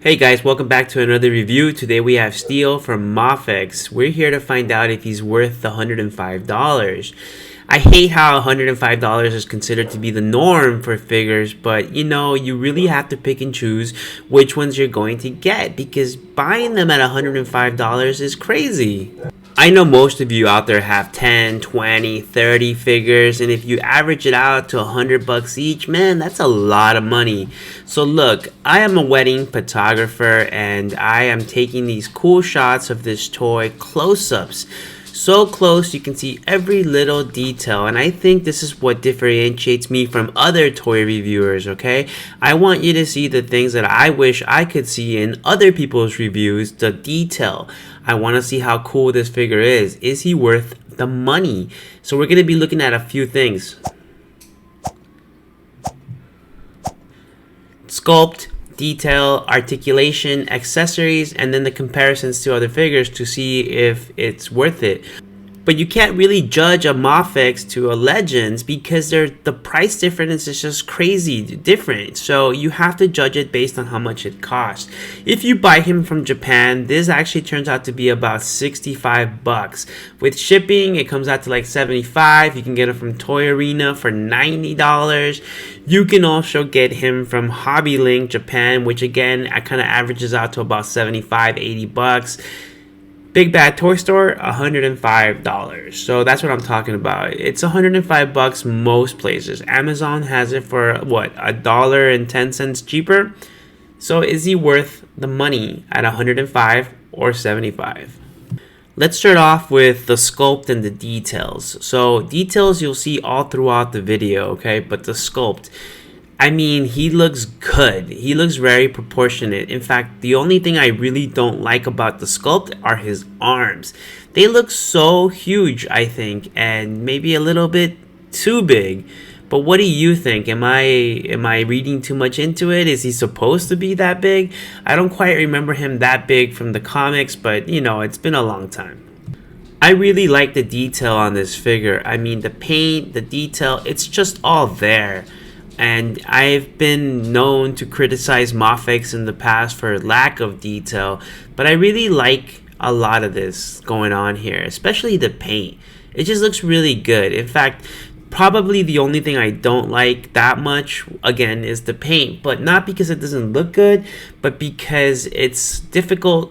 Hey guys, welcome back to another review. Today we have Steel from MAFEX. We're here to find out if he's worth the $105. I hate how $105 is considered to be the norm for figures, but you really have to pick and choose which ones you're going to get because buying them at $105 is crazy. I know most of you out there have 10, 20, 30 figures, and if you average it out to $100 each, man, that's a lot of money. So look, I am a wedding photographer and I am taking these cool shots of this toy close-ups. So close you can see every little detail, and I think this is what differentiates me from other toy reviewers, okay? I want you to see the things that I wish I could see in other people's reviews, the detail. I want to see how cool this figure is. Is he worth the money? So we're going to be looking at a few things. Sculpt, detail, articulation, accessories, and then the comparisons to other figures to see if it's worth it. But you can't really judge a MAFEX to a Legends because the price difference is just crazy different. So you have to judge it based on how much it costs. If you buy him from Japan, this actually turns out to be about $65. With shipping, it comes out to like $75. You can get it from Toy Arena for $90. You can also get him from Hobby Link Japan, which again, kind of averages out to about $75, $80. Big Bad Toy Store, $105. So that's what I'm talking about. It's $105 most places. Amazon has it for what, $1.10 cheaper? So is he worth the money at $105 or $75? Let's start off with the sculpt and the details. So details you'll see all throughout the video, okay? But the sculpt, I mean, he looks good. He looks very proportionate. In fact, the only thing I really don't like about the sculpt are his arms. They look so huge, I think, and maybe a little bit too big. But what do you think? Am I reading too much into it? Is he supposed to be that big? I don't quite remember him that big from the comics, but it's been a long time. I really like the detail on this figure. I mean, the paint, the detail, it's just all there. And I've been known to criticize MAFEX in the past for lack of detail, but I really like a lot of this going on here, especially the paint. It just looks really good. In fact, probably the only thing I don't like that much, again, is the paint, but not because it doesn't look good, but because it's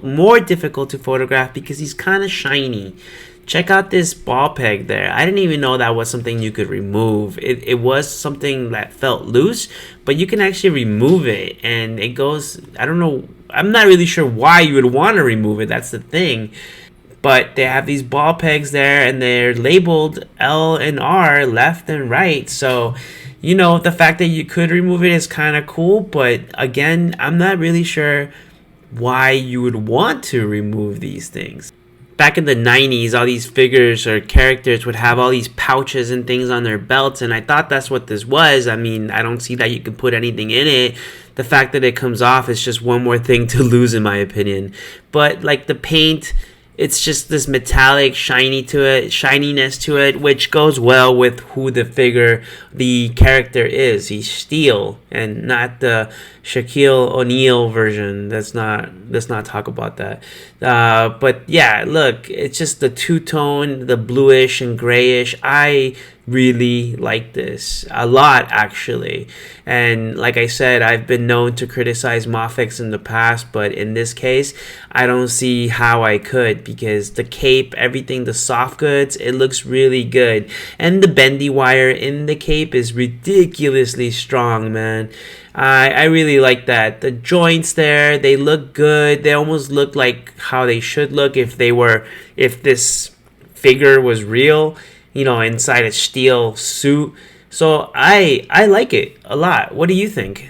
more difficult to photograph because he's kind of shiny. Check out this ball peg there. I didn't even know that was something you could remove. It was something that felt loose, but you can actually remove it, and it goes, I don't know, I'm not really sure why you would want to remove it. That's the thing. But they have these ball pegs there, and they're labeled L and R, left and right. So, the fact that you could remove it is kind of cool, but again, I'm not really sure why you would want to remove these things. Back in the 90s, all these figures or characters would have all these pouches and things on their belts, and I thought that's what this was. I mean, I don't see that you can put anything in it. The fact that it comes off is just one more thing to lose, in my opinion. But like the paint, it's just this metallic shininess to it, which goes well with who the character is. He's Steel and not the Shaquille O'Neal version. Let's not talk about that. But yeah, look, it's just the two-tone, the bluish and grayish. I really like this a lot, actually. And like I said, I've been known to criticize MAFEX in the past, but in this case, I don't see how I could, because the cape, everything, the soft goods, it looks really good. And the bendy wire in the cape is ridiculously strong, man. I really like that. The joints there, they look good. They almost look like how they should look if this figure was real, inside a steel suit. So I like it a lot. What do you think?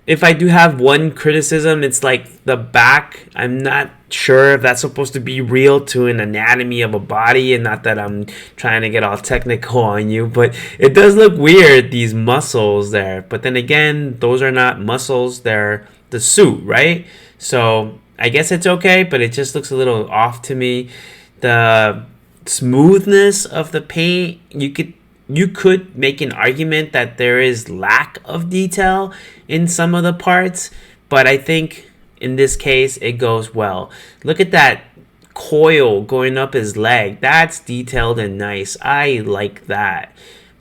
If I do have one criticism, it's like the back. I'm not sure if that's supposed to be real to an anatomy of a body, and not that I'm trying to get all technical on you, but it does look weird, these muscles there. But then again, those are not muscles, they're the suit, right? So I guess it's okay, but it just looks a little off to me. The smoothness of the paint, you could make an argument that there is lack of detail in some of the parts, but I think In this case, it goes well. Look at that coil going up his leg. That's detailed and nice. I like that.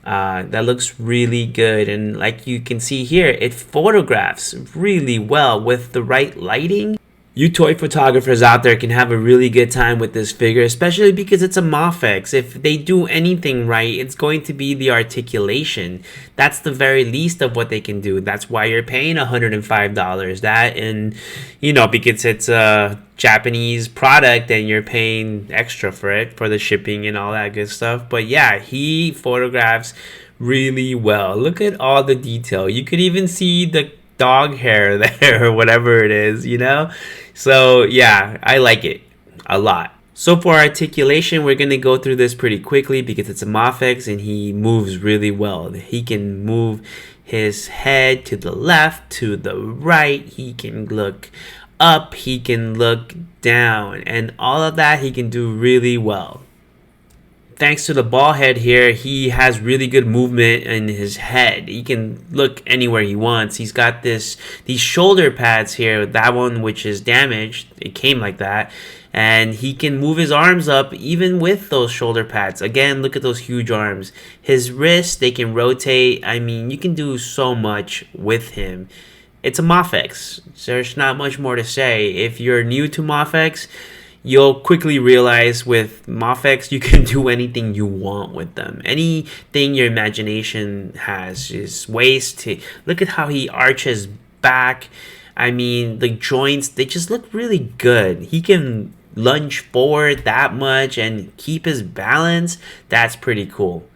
That looks really good, and like you can see here, it photographs really well with the right lighting. You toy photographers out there can have a really good time with this figure, especially because it's a MAFEX. If they do anything right, it's going to be the articulation. That's the very least of what they can do. That's why you're paying $105. That, and you know, because it's a Japanese product and you're paying extra for it, for the shipping and all that good stuff. But yeah, he photographs really well. Look at all the detail. You could even see the dog hair there or whatever it is, you know? So yeah, I like it a lot. So for articulation, we're going to go through this pretty quickly because it's a MAFEX and he moves really well. He can move his head to the left, to the right. He can look up, he can look down, and all of that he can do really well. Thanks to the ball head here, he has really good movement in his head. He can look anywhere he wants. He's got these shoulder pads here, that one which is damaged. It came like that. And he can move his arms up even with those shoulder pads. Again, look at those huge arms. His wrists, they can rotate. I mean, you can do so much with him. It's a MAFEX. There's not much more to say. If you're new to MAFEX, you'll quickly realize with MAFEX, you can do anything you want with them. Anything your imagination has. His waist, look at how he arches back. I mean, the joints, they just look really good. He can lunge forward that much and keep his balance. That's pretty cool.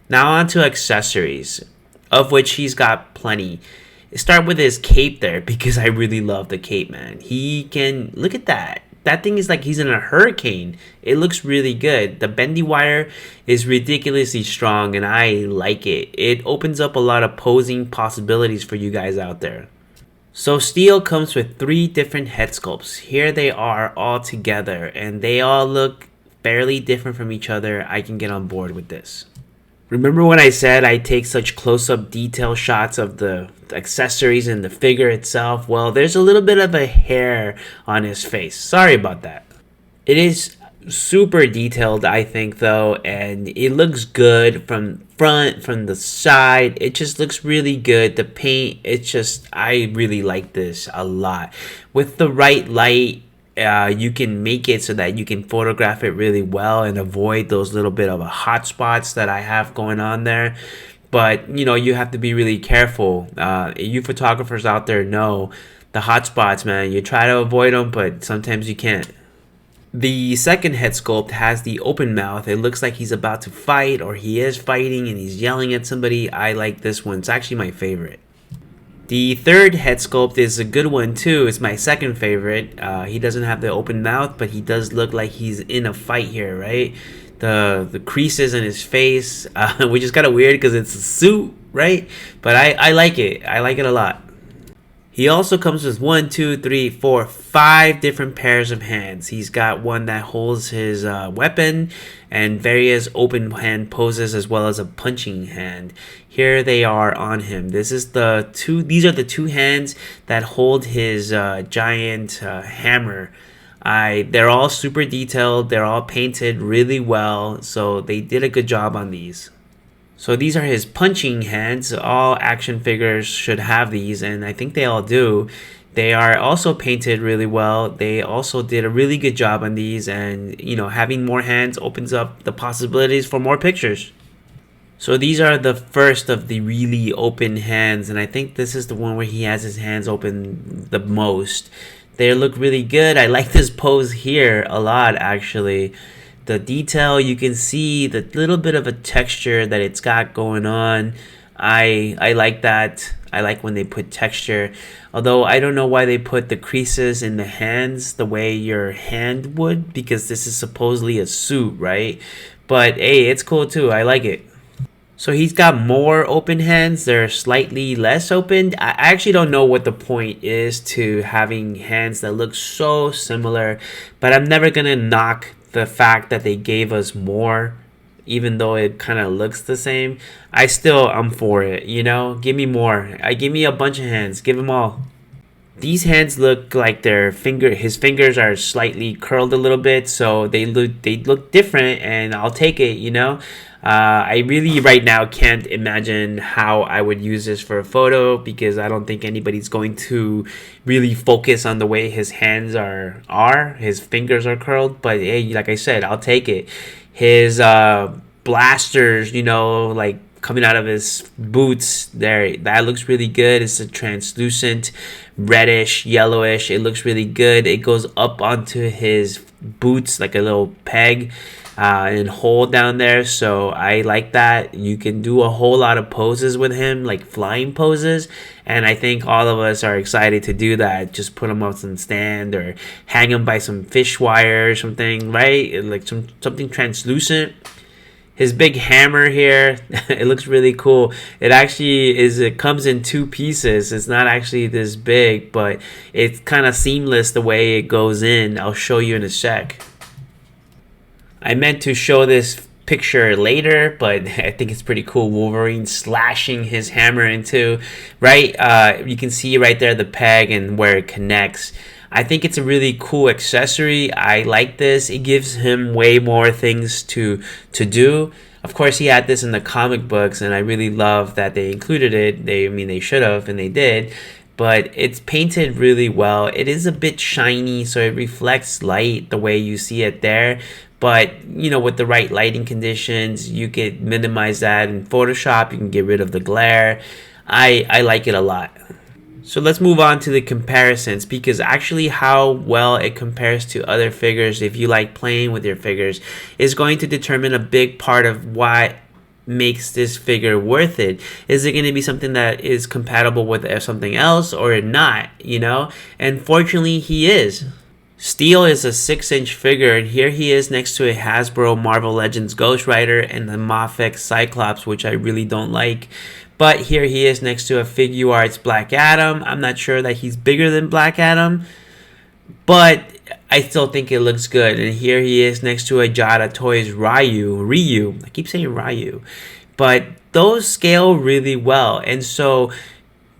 Now on to accessories, of which he's got plenty. Start with his cape there, because I really love the cape, man. He can, look at that. That thing is like he's in a hurricane. It looks really good. The bendy wire is ridiculously strong, and I like it. It opens up a lot of posing possibilities for you guys out there. So Steel comes with 3 different head sculpts. Here they are all together, and they all look fairly different from each other. I can get on board with this. Remember when I said I take such close-up detail shots of the accessories and the figure itself? Well, there's a little bit of a hair on his face. Sorry about that. It is super detailed, I think, though, and it looks good from front, from the side. It just looks really good. The paint, it's just, I really like this a lot. With the right light, you can make it so that you can photograph it really well and avoid those little bit of a hot spots that I have going on there. But you know, you have to be really careful. You photographers out there know the hot spots, man. You try to avoid them, but sometimes you can't. The second head sculpt has the open mouth. It looks like he's about to fight, or he is fighting and he's yelling at somebody. I like this one. It's actually my favorite. The third head sculpt is a good one too. It's my second favorite. He doesn't have the open mouth, but he does look like he's in a fight here, right? The creases in his face, which is kind of weird because it's a suit, right? But I like it. I like it a lot. He also comes with 5 different pairs of hands. He's got one that holds his weapon and various open hand poses, as well as a punching hand. Here they are on him. These are the 2 hands that hold his giant hammer. They're all super detailed. They're all painted really well. So they did a good job on these. So these are his punching hands. All action figures should have these, and I think they all do. They are also painted really well. They also did a really good job on these, and you know, having more hands opens up the possibilities for more pictures. So these are the first of the really open hands, and I think this is the one where he has his hands open the most. They look really good. I like this pose here a lot, actually. The detail, you can see the little bit of a texture that it's got going on. I like that. I like when they put texture. Although I don't know why they put the creases in the hands the way your hand would, because this is supposedly a suit, right? But hey, it's cool too. I like it. So he's got more open hands. They're slightly less open. I actually don't know what the point is to having hands that look so similar, but I'm never gonna knock the fact that they gave us more, even though it kind of looks the same. I'm for it, you know. Give me more. Give me a bunch of hands. Give them all. These hands look like his fingers are slightly curled a little bit, so they look different, and I'll take it, you know. I really right now can't imagine how I would use this for a photo, because I don't think anybody's going to really focus on the way his hands are. His fingers are curled, but hey, like I said, I'll take it. His blasters, you know, like coming out of his boots there, that looks really good. It's a translucent reddish yellowish. It looks really good. It goes up onto his boots like a little peg and hole down there, so I like that. You can do a whole lot of poses with him, like flying poses, and I think all of us are excited to do that. Just put him on some stand or hang him by some fish wire or something, right? Like something translucent. His big hammer here, it looks really cool. It comes in two pieces. It's not actually this big, but it's kind of seamless the way it goes in. I'll show you in a sec. I meant to show this picture later, but I think it's pretty cool. Wolverine slashing his hammer into, right? You can see right there the peg and where it connects. I think it's a really cool accessory. I like this. It gives him way more things to do. Of course, he had this in the comic books, and I really love that they included it. They should have, and they did. But it's painted really well. It is a bit shiny, so it reflects light the way you see it there. But, you know, with the right lighting conditions, you could minimize that in Photoshop. You can get rid of the glare. I like it a lot. So let's move on to the comparisons, because actually how well it compares to other figures, if you like playing with your figures, is going to determine a big part of what makes this figure worth it. Is it going to be something that is compatible with something else or not, you know? And fortunately, he is. Steel is a 6-inch figure, and here he is next to a Hasbro Marvel Legends Ghost Rider and the MAFEX Cyclops, which I really don't like. But here he is next to a Figuarts Black Adam. I'm not sure that he's bigger than Black Adam, but I still think it looks good. And here he is next to a Jada Toys Ryu. I keep saying Ryu. But those scale really well. And so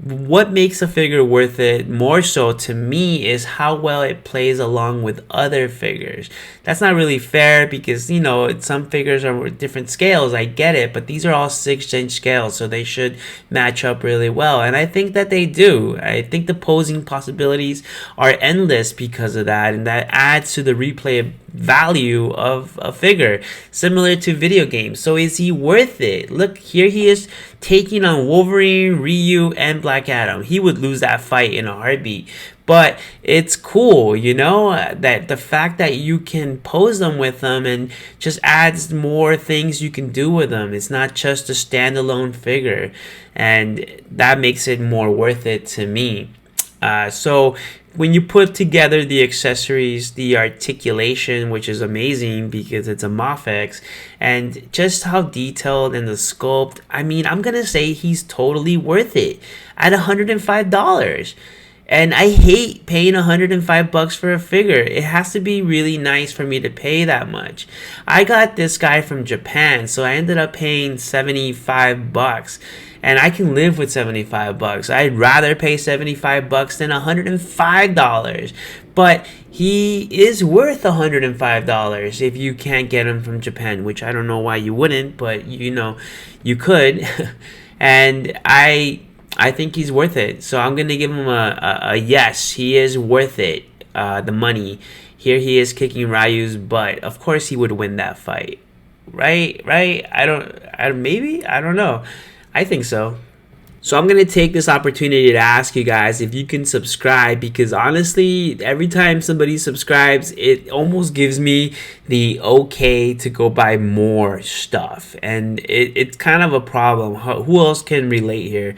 what makes a figure worth it more so to me is how well it plays along with other figures. That's not really fair, because, you know, some figures are different scales, I get it, but these are all 6-inch scales, so they should match up really well, and I think that they do. I think the posing possibilities are endless because of that, and that adds to the replay value of a figure, similar to video games. So is he worth it? Look, here he is taking on Wolverine, Ryu, and Black Adam. He would lose that fight in a heartbeat. But it's cool, you know, that the fact that you can pose them with them and just adds more things you can do with them. It's not just a standalone figure, and that makes it more worth it to me. So when you put together the accessories, the articulation, which is amazing because it's a MAFEX, and just how detailed and the sculpt, I mean, I'm going to say he's totally worth it at $105. And I hate paying $105 for a figure. It has to be really nice for me to pay that much. I got this guy from Japan, so I ended up paying $75. And I can live with $75. I'd rather pay $75 than $105. But he is worth $105 if you can't get him from Japan, which I don't know why you wouldn't, but you know, you could. And I think he's worth it. So I'm going to give him a yes. He is worth it, the money. Here he is kicking Ryu's butt. Of course he would win that fight. Right? I don't know. I think so. So I'm going to take this opportunity to ask you guys if you can subscribe, because honestly, every time somebody subscribes, it almost gives me the okay to go buy more stuff. And it's kind of a problem. Who else can relate here?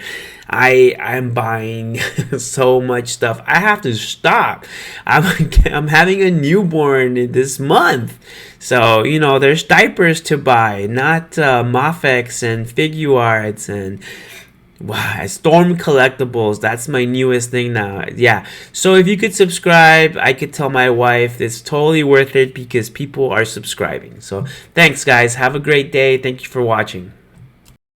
I'm buying so much stuff. I have to stop. I'm having a newborn this month. So, you know, there's diapers to buy, not MAFEX and Figuarts and Storm collectibles. That's my newest thing now. Yeah. So if you could subscribe, I could tell my wife it's totally worth it because people are subscribing. So thanks, guys. Have a great day. Thank you for watching.